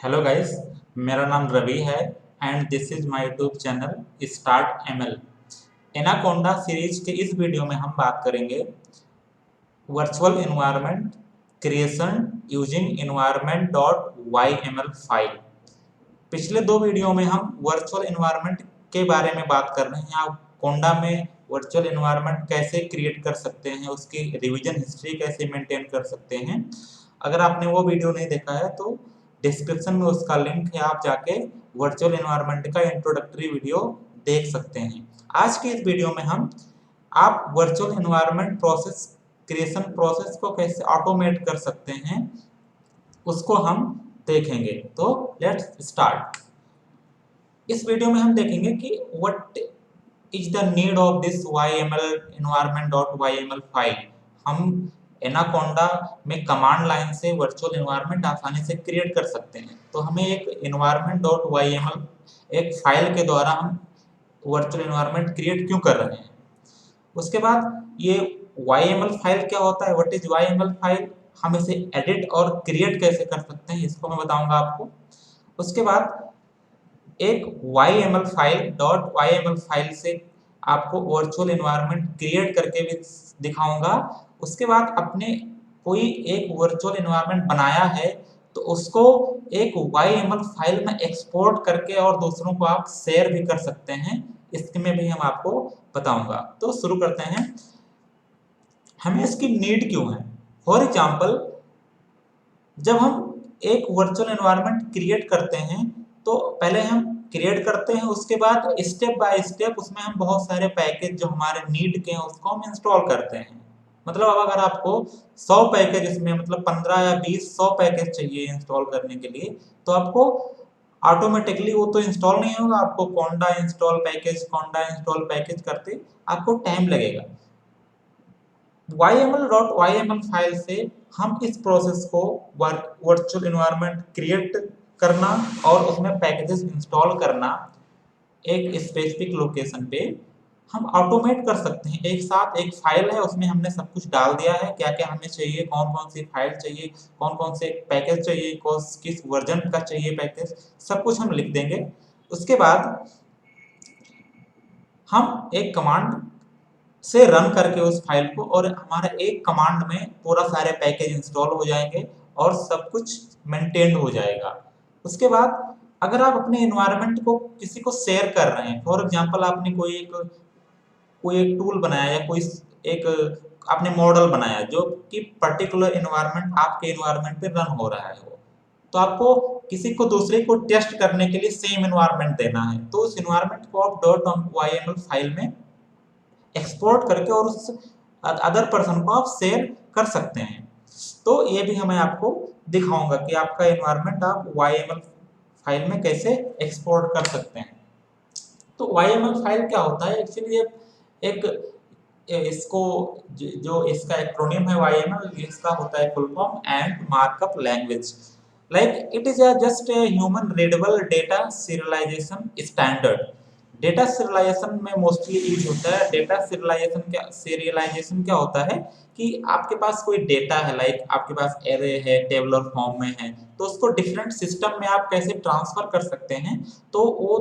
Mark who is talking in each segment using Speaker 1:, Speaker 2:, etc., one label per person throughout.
Speaker 1: Hello guys, मेरा नाम रवि है and this is my YouTube channel start ML. Anaconda series के इस वीडियो में हम बात करेंगे virtual environment creation using environment dot Y M L file. पिछले दो वीडियो में हम वर्चुअल एनवायरनमेंट के बारे में बात कर रहे हैं। आप कोंडा में वर्चुअल एनवायरनमेंट कैसे क्रिएट कर सकते हैं, उसकी रिवीजन हिस्ट्री कैसे मेंटेन कर सकते हैं। अगर आपने वो वीडियो नहीं देखा है तो डिस्क्रिप्शन में उसका लिंक है, आप जाके वर्चुअल एनवायरनमेंट का इंट्रोडक्टरी वीडियो देख सकते हैं। आज के इस वीडियो में हम आप virtual environment process creation process को कैसे ऑटोमेट कर सकते हैं उसको हम देखेंगे। तो लेट्स स्टार्ट। इस वीडियो में हम देखेंगे कि what is the need of this YML environment dot YML file. हम एनाकोंडा में कमांड लाइन से वर्चुअल एनवायरनमेंट आसानी से क्रिएट कर सकते हैं। तो हमें एक environment डॉट YML एक फाइल के द्वारा हम वर्चुअल एनवायरनमेंट क्रिएट क्यों कर रहे हैं। उसके बाद ये YML फाइल क्या होता है, व्हाट इज YML फाइल, हम इसे एडिट और क्रिएट कैसे कर सकते हैं इसको मैं बताऊंगा आपको। उसके बाद एक YML file dot YML file से आपको वर्चुअल एनवायरनमेंट क्रिएट करके भी दिखाऊंगा। उसके बाद अपने कोई एक वर्चुअल एनवायरनमेंट बनाया है तो उसको एक YML फाइल में एक्सपोर्ट करके और दूसरों को आप शेयर भी कर सकते हैं, इसमें भी हम आपको बताऊंगा। तो शुरू करते हैं। हमें इसकी नीड क्यों है। फॉर एग्जाम्पल, जब हम एक वर्चुअल एनवायरनमेंट क्रिएट करते हैं तो पहले हम क्रिएट करते हैं, उसके बाद स्टेप बाय स्टेप उसमें हम बहुत सारे पैकेज जो हमारे नीड के हैं उसको हम इंस्टॉल करते हैं। मतलब अब अगर आपको 100 पैकेज इसमें मतलब 15 या 20 100 पैकेज चाहिए इंस्टॉल करने के लिए, तो आपको ऑटोमेटिकली वो तो इंस्टॉल नहीं होगा। आपको कोंडा इंस्टॉल पैकेज करते आपको टाइम लगेगा। YML फाइल से हम इस प्रोसेस को वर्चुअल एनवायरनमेंट क्रिएट करना और उसमें पैकेजेस इंस्टॉल करना एक स्पेसिफिक लोकेशन पे हम ऑटोमेट कर सकते हैं। एक साथ एक फाइल है, उसमें हमने सब कुछ डाल दिया है, क्या क्या हमें चाहिए, कौन कौन सी फाइल चाहिए, कौन कौन से पैकेज चाहिए, किस वर्जन का चाहिए पैकेज, सब कुछ हम लिख देंगे। उसके बाद हम एक कमांड से रन करके उस फाइल को, और हमारा एक कमांड में पूरा सारे पैकेज इंस्टॉल हो जाएंगे और सब कुछ मेंटेन हो जाएगा। उसके बाद अगर आप अपने एनवायरनमेंट को किसी को शेयर कर रहे हैं, फॉर एग्जांपल आपने कोई एक टूल बनाया या कोई एक आपने मॉडल बनाया जो कि पर्टिकुलर एनवायरनमेंट आपके एनवायरनमेंट पे रन हो रहा है, वो तो आपको किसी को दूसरे को टेस्ट करने के लिए सेम एनवायरनमेंट देना है, तो उस एनवायरनमेंट को आप .yml फाइल में एक्सपोर्ट करके और उस अदर पर्सन को आप शेयर कर सकते हैं। तो ये भी मैं आपको दिखाऊंगा कि आपका एनवायरनमेंट आप YML फाइल में कैसे एक्सपोर्ट कर सकते हैं। तो YML फाइल क्या होता है एक्चुअली, एक इसको जो इसका एक्रोनिम है YML, इसका होता है full form and markup language. Like it is just a human readable data serialisation standard. Data serialisation में मोस्टली यूज होता है। डेटा सीरियलाइजेशन क्या होता है कि आपके पास कोई डेटा है, लाइक आपके पास एरे है, टेबुलर फॉर्म में है, तो उसको डिफरेंट सिस्टम में आप कैसे ट्रांसफर कर सकते हैं। तो वो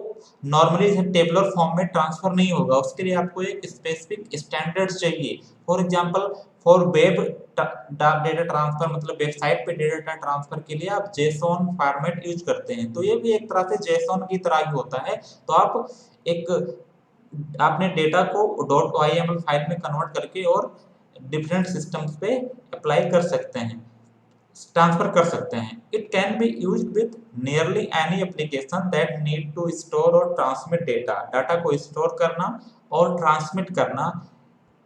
Speaker 1: नॉर्मली टेबुलर फॉर्म में ट्रांसफर नहीं होगा, उसके लिए आपको एक स्पेसिफिक स्टैंडर्ड चाहिए। For example, for web data transfer मतलब वेबसाइट पे डेटा ट्रांसफर के लिए आप जेसॉन फॉर्मेट यूज करते हैं, तो ये भी एक तरह से जेसॉन की तरह ही होता है। तो आप एक आपने डेटा को .yml फाइल में कन्वर्ट करके और डिफरेंट सिस्टम्स पे अप्लाई कर सकते हैं, ट्रांसफर कर सकते हैं। It can be used with nearly any application that need to store और ट्रांसमिट डेटा। डाटा को स्टोर करना और ट्रांसमिट करना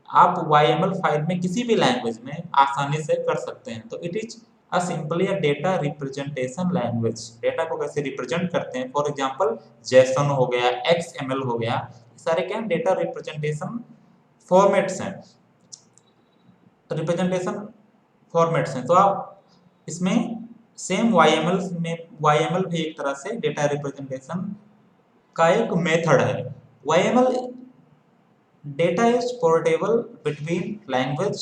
Speaker 1: आप YML फाइल में किसी भी लैंग्वेज में आसानी से कर सकते हैं। तो it is simply a data representation language. Data को कैसे रिप्रेजेंट करते हैं, फॉर एग्जांपल जेसन हो गया, XML हो गया, सारे क्या डेटा रिप्रेजेंटेशन फॉर्मेट्स हैं, रिप्रेजेंटेशन फॉर्मेट्स हैं। तो आप इसमें सेम YML भी एक तरह से डेटा रिप्रेजेंटेशन का एक मेथड है। YML data is portable between language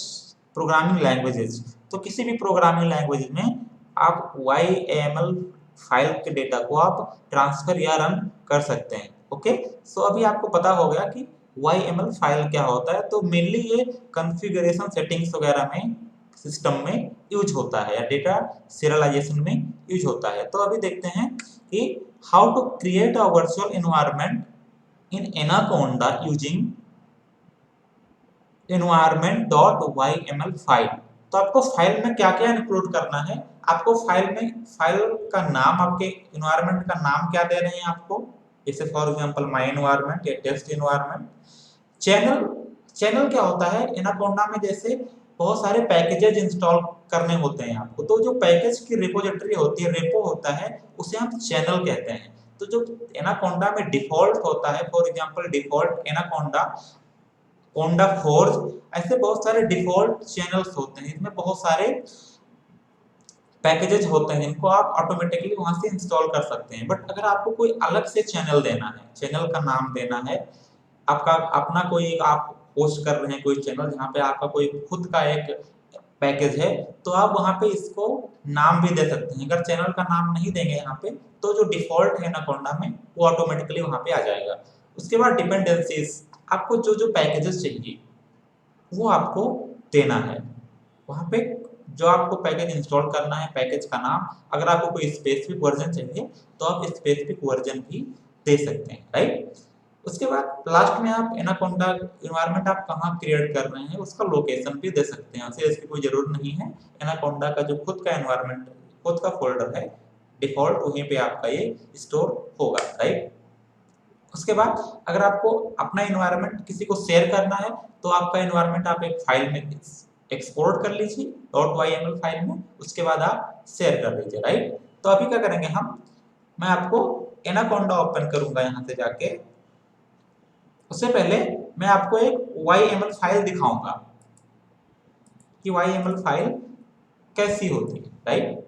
Speaker 1: programming languages. तो किसी भी प्रोग्रामिंग लैंग्वेज में आप YAML फाइल के डेटा को आप ट्रांसफर या रन कर सकते हैं। ओके, सो अभी आपको पता हो गया कि YML फाइल क्या होता है। तो मेनली ये कॉन्फ़िगरेशन सेटिंग्स वगैरह में सिस्टम में यूज होता है या डेटा सीरियलाइजेशन में यूज होता है। तो अभी देखते हैं कि how to create a virtual environment in Anaconda using environment.yml file. तो आपको फाइल में क्या क्या इंक्लूड करना है, आपको फाइल में फाइल का नाम, आपके एनवायरनमेंट का नाम क्या दे रहे हैं आपको, जैसे फॉर एग्जांपल माय एनवायरनमेंट या टेस्ट एनवायरनमेंट। चैनल, चैनल क्या होता है एनाकोंडा में, जैसे बहुत सारे पैकेजेस इंस्टॉल करने होते हैं आपको, तो जो पैकेज की रिपोजिटरी होती है, रेपो होता है, उसे हम चैनल कहते हैं। तो जो एनाकोंडा में डिफॉल्ट होता है, for example default anaconda, Konda forge, ऐसे बहुत सारे डिफॉल्ट चैनल्स होते हैं, इसमें बहुत सारे पैकेजेस होते हैं जिनको आप ऑटोमेटिकली वहां से इंस्टॉल कर सकते हैं। बट अगर आपको कोई अलग से चैनल देना है, चैनल का नाम देना है, आपका अपना कोई, आप होस्ट कर रहे हैं कोई चैनल जहाँ पे आपका कोई खुद का एक पैकेज है, तो आप वहाँ पे इसको नाम भी दे सकते हैं। अगर चैनल का नाम नहीं देंगे यहाँ पे, तो जो डिफॉल्ट है एनाकोंडा में वो ऑटोमेटिकली वहाँ पे आ जाएगा। उसके बाद डिपेंडेंसीज, आपको जो जो पैकेजेस चाहिए वो आपको देना है वहाँ पे, जो आपको पैकेज इंस्टॉल करना है, पैकेज का नाम। अगर आपको कोई स्पेसिफिक वर्जन चाहिए तो आप स्पेसिफिक वर्जन भी दे सकते हैं, राइट। उसके बाद लास्ट में आप एनाकोंडा एनवायरनमेंट आप कहाँ क्रिएट कर रहे हैं उसका लोकेशन भी दे सकते हैं, उसे इसकी कोई जरूरत नहीं है। एनाकोंडा का जो खुद का एनवायरनमेंट, खुद का फोल्डर है डिफॉल्ट, वहीं पे आपका ये स्टोर होगा, राइट। उसके बाद अगर आपको अपना एनवायरनमेंट किसी को शेयर करना है, तो आपका एनवायरनमेंट आप एक फाइल में एक्सपोर्ट कर लीजिए .yml फाइल में, उसके बाद आप शेयर कर लीजिए, राइट। तो अभी क्या करेंगे हम, मैं आपको एनाकोंडा ओपन करूंगा यहाँ से जाके। उससे पहले मैं आपको एक YML फाइल दिखाऊंगा कि YML फाइल कैसी होती है, राइट।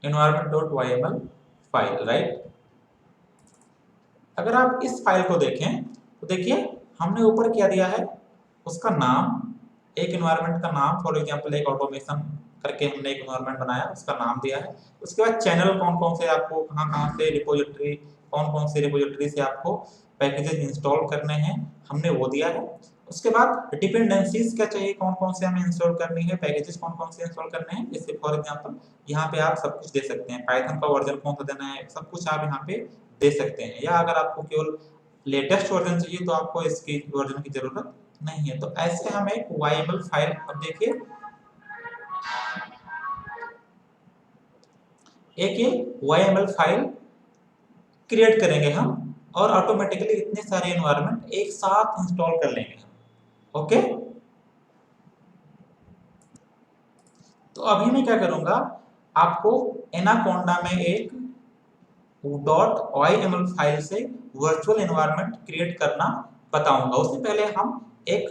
Speaker 1: environment.yml file, right. अगर आप इस फाइल को देखें तो देखिए हमने ऊपर क्या दिया है, उसका नाम, एक एनवायरनमेंट का नाम, फॉर एग्जांपल एक ऑटोमेशन करके हमने एक एनवायरनमेंट बनाया, उसका नाम दिया है। उसके बाद चैनल कौन कौन से आपको कहाँ से रिपोजिटरी, कौन कौन से रिपोजिटरी से आपको पैकेजेस इंस्टॉल करने हैं, हमने वो दिया है। उसके बाद डिपेंडेंसीज क्या चाहिए, कौन कौन से हमें इंस्टॉल करनी है, पैकेजेस कौन कौन से इंस्टॉल करने हैं, जैसे फॉर एग्जांपल यहाँ पे आप सब कुछ दे सकते हैं, पाइथन का वर्जन कौन सा देना है, सब कुछ आप यहाँ पे दे सकते हैं। या अगर आपको केवल लेटेस्ट वर्जन चाहिए तो आपको इसकी वर्जन की जरूरत नहीं है। तो ऐसे हम एक YML फाइल, अब देखिए एक ये YML फाइल क्रिएट करेंगे हम, और ऑटोमेटिकली इतने सारे एनवायरनमेंट एक साथ इंस्टॉल कर लेंगे हम। ओके, तो अभी मैं क्या करूंगा, आपको एनाकोंडा में एक .yml फाइल से वर्चुअल एनवायरनमेंट क्रिएट करना बताऊंगा। उससे पहले हम एक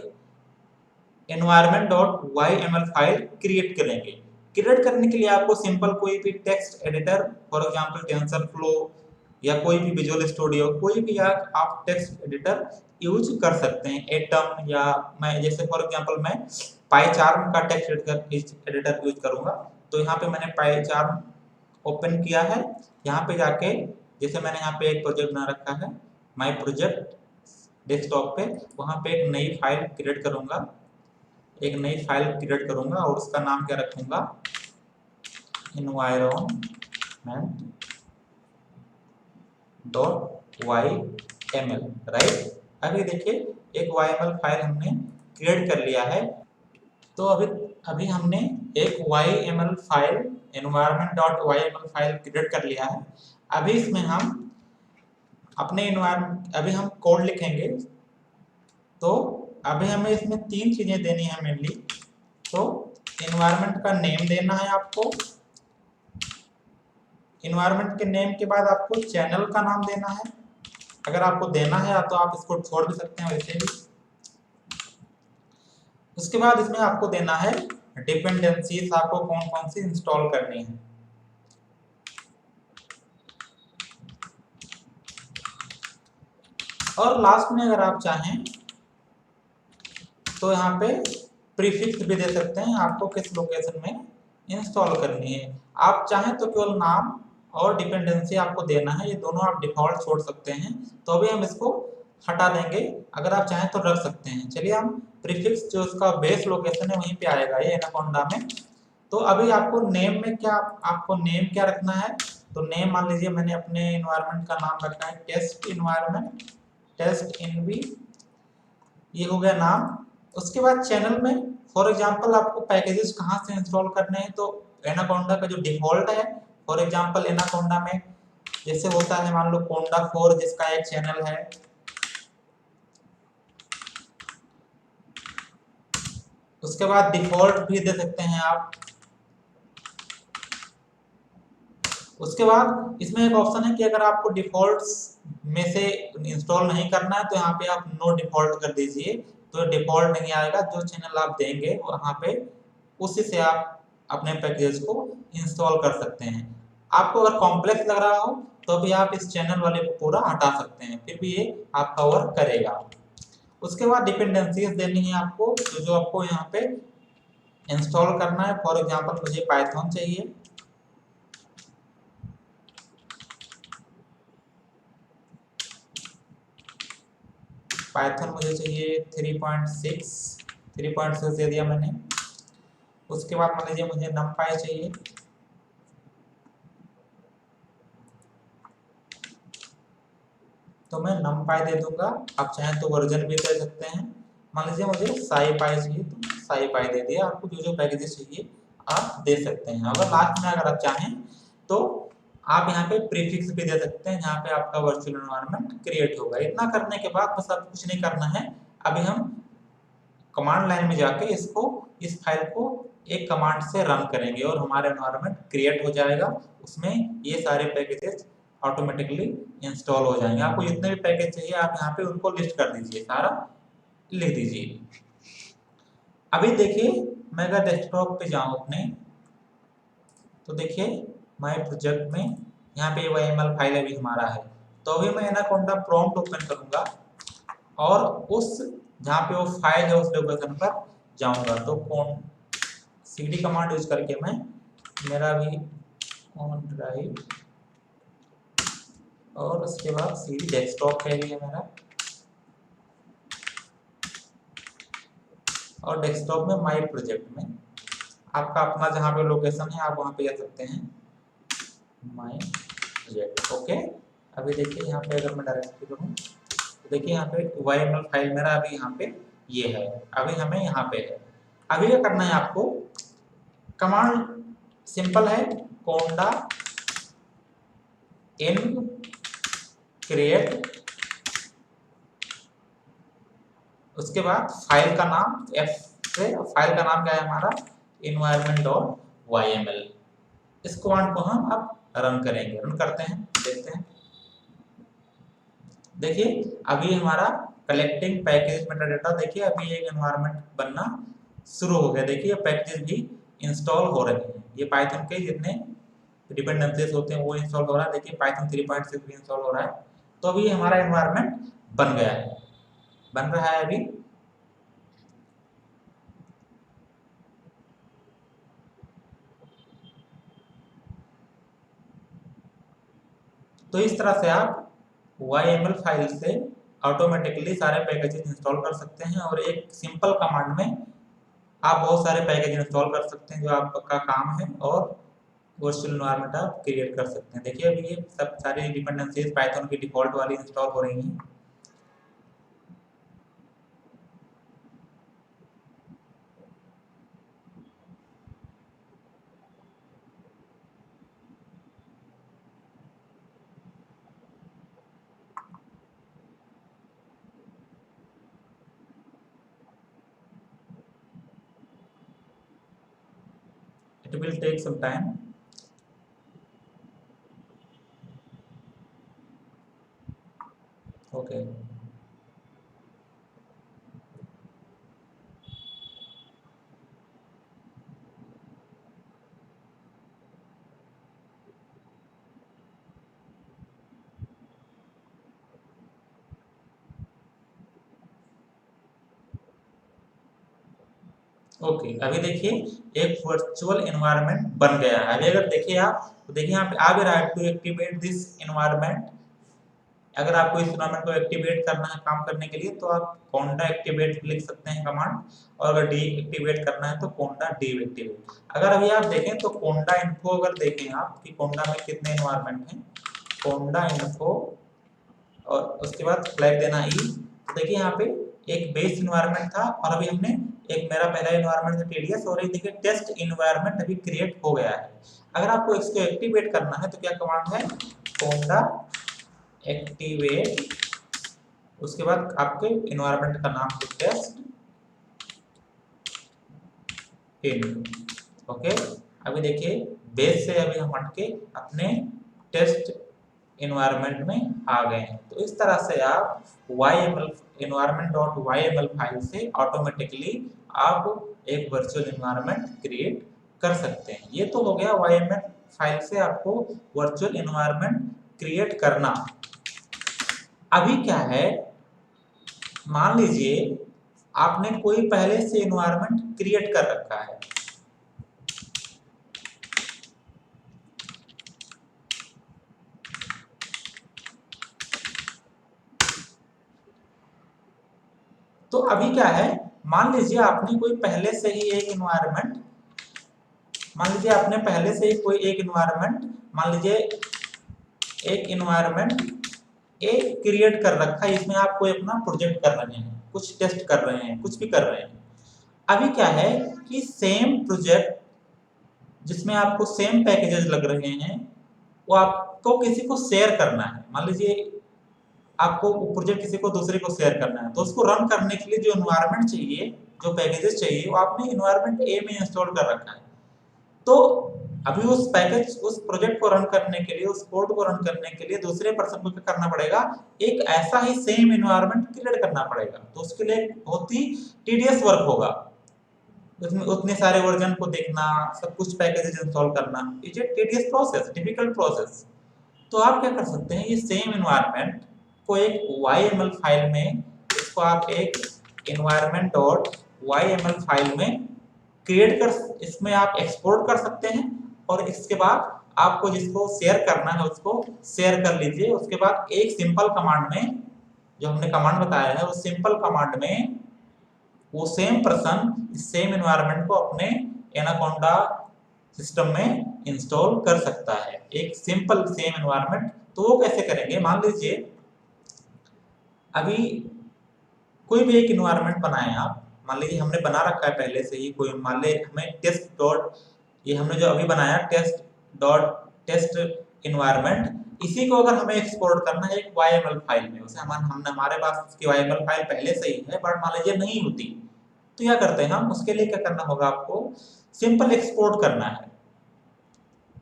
Speaker 1: environment.yml फाइल क्रिएट करेंगे। क्रिएट करने के लिए आपको सिंपल कोई भी text editor, for example TensorFlow या कोई भी विजुअल स्टूडियो, कोई भी आप टेक्स्ट एडिटर यूज कर सकते हैं, एटम, या मैं जैसे फॉर एग्जांपल मैं पाईचार्म का टेक्स्ट एडिटर यूज करूंगा। तो यहाँ पे मैंने पाईचार्म ओपन किया है। यहाँ पे जाके जैसे मैंने यहाँ पे एक प्रोजेक्ट बना रखा है, माई प्रोजेक्ट डेस्कटॉप पे, वहाँ पे एक नई फाइल क्रिएट करूंगा, एक नई फाइल क्रिएट करूंगा और उसका नाम क्या रखूंगा, environment.yml, राइट। अभी देखिए एक YML फाइल हमने क्रिएट कर लिया है। तो अभी हमने एक YML file environment.yml file create कर लिया है। अभी इसमें हम अपने एनवायरनमेंट, अभी हम कोड लिखेंगे। तो अभी हमें इसमें तीन चीजें देनी है मेनली। तो एनवायरनमेंट का नेम देना है आपको, एनवायरनमेंट के नेम के बाद आपको चैनल का नाम देना है। अगर आपको देना है तो आप इसको छोड़ भी सकते हैं वैसे भी। उसके बाद इसमें आपको देना है डिपेंडेंसीज, आपको कौन कौन सी इंस्टॉल करनी है। और लास्ट में अगर आप चाहें तो यहाँ पे प्रीफिक्स भी दे सकते हैं, आपको किस लोकेशन में इंस्टॉल करनी है। आप चाहें तो केवल नाम और डिपेंडेंसी आपको देना है, ये दोनों आप डिफॉल्ट छोड़ सकते हैं। तो अभी हम इसको हटा देंगे, अगर आप चाहें तो रख सकते हैं। चलिए हम प्रीफिक्स जो उसका बेस लोकेशन है वहीं पे आएगा ये एनाकोंडा में। तो अभी आपको नेम में क्या, आपको नेम क्या रखना है, तो नेम मान लीजिए मैंने अपने इन्वायरमेंट का नाम रखा है टेस्ट इन्वायरमेंट, टेस्ट इनवी, ये हो गया नाम। उसके बाद चैनल में फॉर एग्जांपल आपको पैकेजेस कहाँ से इंस्टॉल करने हैं, तो एनाकोंडा का जो डिफॉल्ट है, फॉर एग्जांपल एनाकोंडा में जैसे होता है, मान लो कोंडा 4 जिसका एक चैनल है, उसके बाद डिफॉल्ट भी दे सकते हैं आप। उसके बाद इसमें एक ऑप्शन है कि अगर आपको डिफॉल्ट्स में से इंस्टॉल नहीं करना है तो यहाँ पे आप नो डिफॉल्ट कर दीजिए, तो डिफॉल्ट नहीं आएगा। जो चैनल आप देंगे वहाँ पे उसी से आप अपने पैकेज को इंस्टॉल कर सकते हैं। आपको अगर कॉम्प्लेक्स लग रहा हो तो भी आप इस चैनल वाले को पूरा हटा सकते हैं, फिर भी ये आपका वर्क करेगा। उसके बाद डिपेंडेंसीज देनी है आपको, तो जो आपको यहाँ पे इंस्टॉल करना है, फॉर एग्जांपल मुझे पाइथन चाहिए, पाइथन मुझे चाहिए 3.6 दे दिया मैंने। उसके बाद मान लीजिए मुझे नमपाई चाहिए, तो मैं नमपाई दे दूंगा। आप चाहें तो वर्जन भी दे सकते हैं। मान लीजिए मुझे साईपाई चाहिए तो साईपाई दे दिया। आपको जो जो पैकेजेस चाहिए आप दे सकते हैं। अगर लास्ट में अगर आप चाहें तो आप यहाँ पे प्रीफिक्स भी दे सकते हैं, जहाँ पे आपका वर्चुअल एनवायरनमेंट क्रिएट होगा। इतना करने के बाद बस आपको कुछ नहीं करना है। अभी हम कमांड लाइन में जाके इसको, इस फाइल को एक कमांड से रन करेंगे और हमारा एनवायरनमेंट क्रिएट हो जाएगा। उसमें ये सारे पैकेजेस ऑटोमेटिकली इंस्टॉल हो जाएंगे। आपको जितने भी पैकेज चाहिए आप यहाँ पे उनको लिस्ट कर दीजिए, सारा लिख दीजिए। अभी देखिए मैं अगर डेस्कटॉप पे जाऊँ अपने, तो देखिए माय प्रोजेक्ट में यहाँ पे YML फाइल अभी हमारा है। तो अभी मैं एनाकोंडा प्रॉम्प्ट ओपन करूंगा और उस जहाँ पे वो फाइल है उस लोकेशन पर जाऊंगा। तो कौन cd कमांड यूज करके मैं, मेरा भी ऑन ड्राइव और उसके बाद cd डेस्कटॉप है भी है मेरा, और डेस्कटॉप में माय प्रोजेक्ट में आपका अपना जहाँ पे लोकेशन है आप वहाँ पे जा सकते हैं, माय प्रोजेक्ट। ओके, अभी देखिए यहाँ पे अगर मैं डायरेक्टली करूँ तो देखिए यहाँ पे YML फाइल मेरा अभी यहाँ पे ये है। अभी हमें यहाँ पे है। अभी क्या करना है आपको, कमांड सिंपल है, कोंडा इन क्रिएट, उसके बाद फाइल का नाम F से, फाइल का नाम क्या है हमारा environment.yml। इस कमांड को हम अब रन करेंगे, रन करते हैं, देखते हैं। देखिए अभी हमारा कलेक्टिंग पैकेज मेटाडाटा, देखिए अभी एक एनवायरनमेंट बनना शुरू हो गया। देखिए पैकेजेस भी इंस्टॉल हो रहे हैं। ये पाइथन के जितने डिपेंडेंसीज होते हैं वो इंस्टॉल हो रहा है। देखिए पाइथन 3.6 भी इंस्टॉल हो रहा है। तो अभी हमारा एनवायरनमेंट बन गया है, बन रहा है अभी। तो इस तरह से आप YML फाइल से ऑटोमेटिकली सारे पैकेजेस इंस्टॉल कर सकते हैं और एक सिंपल कमांड में आप बहुत सारे पैकेज इंस्टॉल कर सकते हैं जो आपका काम है, और वर्चुअल एनवायरनमेंट आप क्रिएट कर सकते हैं। देखिए अभी ये सब सारी डिपेंडेंसीज पाइथन की डिफॉल्ट वाली इंस्टॉल हो रही हैं। It will take some time. Okay. Okay, अभी देखिए एक वर्चुअल एनवायरनमेंट बन गया है। अभी अगर देखिए आप, तो देखिए यहाँ पे आ भी रहा है टू एक्टिवेट दिस एनवायरनमेंट। अगर आपको इस एनवायरनमेंट को एक्टिवेट करना है काम करने के लिए, तो आप कोंडा एक्टिवेट लिख सकते हैं कमांड, और अगर डीएक्टिवेट करना है तो कोंडा डीएक्टिवेट। अगर अभी आप देखें तो कोंडा इन्फो, अगर देखें आप कि कोंडा में कितने एनवायरनमेंट हैं, कोंडा इन्फो और उसके बाद फ्लैग देना ई। तो देखिए यहाँ पे एक बेस इन्वायरमेंट था, और अभी हमने एक, मेरा पहला इन्वायरमेंट था टीडीएस, और एक देखिए टेस्ट इन्वायरमेंट अभी क्रिएट हो गया है। अगर आपको इसको एक्टिवेट करना है तो क्या कमांड है, कोंडा एक्टिवेट, उसके बाद आपके इन्वायरमेंट का नाम है टेस्ट इन। ओके, अभी देखिए बेस से अभी हम हट के अपने टेस्ट इन्वायरमेंट में आ गए हैं। तो इस तरह से आप YML environment.yml फाइल से ऑटोमेटिकली आप एक वर्चुअल इन्वायरमेंट क्रिएट कर सकते हैं। ये तो हो गया YML फाइल से आपको वर्चुअल इन्वायरमेंट क्रिएट करना। अभी क्या है, मान लीजिए आपने कोई पहले से इन्वायरमेंट क्रिएट कर रखा है, तो अभी क्या है, मान लीजिए आपने कोई पहले से ही एक इन्वायरमेंट, मान लीजिए आपने पहले से ही कोई एक इन्वायरमेंट, मान लीजिए एक इन्वायरमेंट एक क्रिएट कर रखा है, इसमें आप कोई अपना प्रोजेक्ट कर रहे हैं, कुछ टेस्ट कर रहे हैं, कुछ भी कर रहे हैं। अभी क्या है कि सेम प्रोजेक्ट जिसमें आपको सेम पैकेजेस लग रहे हैं, वो आपको किसी को शेयर करना है। मान लीजिए आपको प्रोजेक्ट किसी को दूसरे को शेयर करना है, तो उसको रन करने के लिए जो एनवायरनमेंट चाहिए, जो पैकेजेस चाहिए, वो आपने एनवायरनमेंट ए में इंस्टॉल कर रखा है। तो अभी उस पैकेज, उस प्रोजेक्ट को रन करने के लिए, उस कोड को रन करने के लिए दूसरे पर्सन को क्या करना पड़ेगा, एक ऐसा ही सेम एनवायरनमेंट क्रिएट करना पड़ेगा। तो उसके लिए बहुत ही टीडियस वर्क होगा, उसमें उतने सारे वर्जन को देखना, सब कुछ पैकेजेस इंस्टॉल करना, it's a tedious process, difficult process. तो आप क्या कर सकते हैं, ये सेम एनवायरनमेंट को एक YML फाइल में, इसको आप एक environment.yml फाइल में क्रिएट कर, इसमें आप एक्सपोर्ट कर सकते हैं, और इसके बाद आपको जिसको शेयर करना है उसको शेयर कर लीजिए। उसके बाद एक सिंपल कमांड में, जो हमने कमांड बताया है, उस सिंपल कमांड में वो सेम पर्सन इस सेम एनवायरनमेंट को अपने एनाकोंडा सिस्टम में इंस्टॉल कर सकता है, एक सिंपल सेम एनवायरनमेंट। तो वो कैसे करेंगे, मान लीजिए अभी कोई भी एक इन्वायरमेंट बनाए आप, मान लीजिए हमने बना रखा है पहले से ही कोई, मान ले हमें टेस्ट डॉट, ये हमने जो अभी बनाया टेस्ट इन्वायरमेंट, इसी को अगर हमें एक्सपोर्ट करना है एक YML फाइल में, उसे हमने हमारे पास इसकी YML फाइल पहले से ही है, बट मान लीजिए नहीं होती, तो क्या करते हैं हम, उसके लिए क्या करना होगा, आपको सिंपल एक्सपोर्ट करना है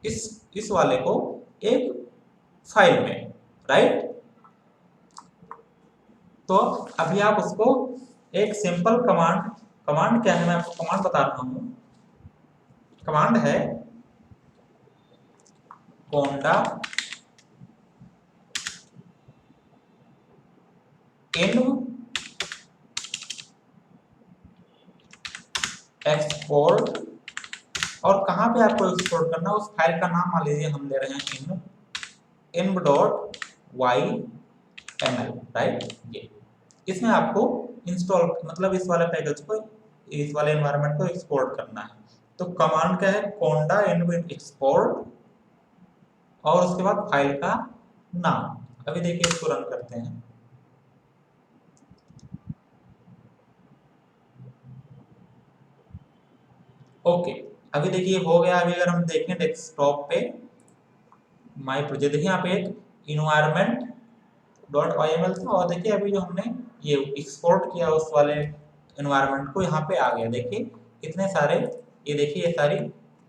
Speaker 1: इस वाले को एक फाइल में, राइट। तो अभी आप उसको एक सिंपल कमांड, कमांड क्या है, मैं आपको कमांड बता रहा हूं। कमांड है कोंडा इन एक्सपोर्ट, और कहां पे आपको एक्सपोर्ट करना है, उस फाइल का नाम मान लीजिए हम ले रहे हैं inv.yml, राइट। ये इसमें आपको इंस्टॉल, मतलब इस वाले पैकेज को, इस वाले एनवायरनमेंट को एक्सपोर्ट करना है। तो कमांड क्या है, कोंडा इन्व एक्सपोर्ट, और उसके बाद फाइल का नाम। अभी देखिए इसको रन करते हैं। ओके, अभी देखिए हो गया। अभी अगर हम देखें डेस्कटॉप पे माय प्रोजेक्ट, देखिए यहाँ पे एक इन्वायरमेंट डॉट YML था, और देखिए अभी जो हमने ये एक्सपोर्ट किया उस वाले एनवायरनमेंट को, यहाँ पे आ गया। देखिए इतने सारे, ये देखिए ये सारी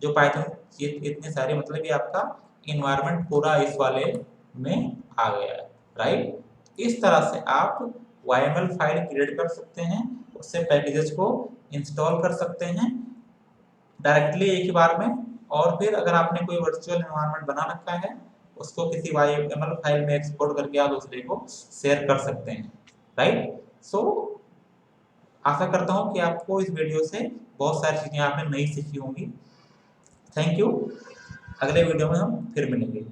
Speaker 1: जो पाइथन, ये इतने सारे, मतलब ये आपका इन्वायरमेंट पूरा इस वाले में आ गया है, राइट। इस तरह से आप YML फाइल क्रिएट कर सकते हैं, उससे पैकेजेस को इंस्टॉल कर सकते हैं डायरेक्टली एक ही बार में। और फिर अगर आपने कोई वर्चुअल एनवायरनमेंट बना रखा है, उसको किसी YML फाइल में एक्सपोर्ट करके आप दूसरे को शेयर कर सकते हैं, राइट। सो आशा करता हूँ कि आपको इस वीडियो से बहुत सारी चीज़ें आपने नई सीखी होंगी। Thank you. अगले वीडियो में हम फिर मिलेंगे।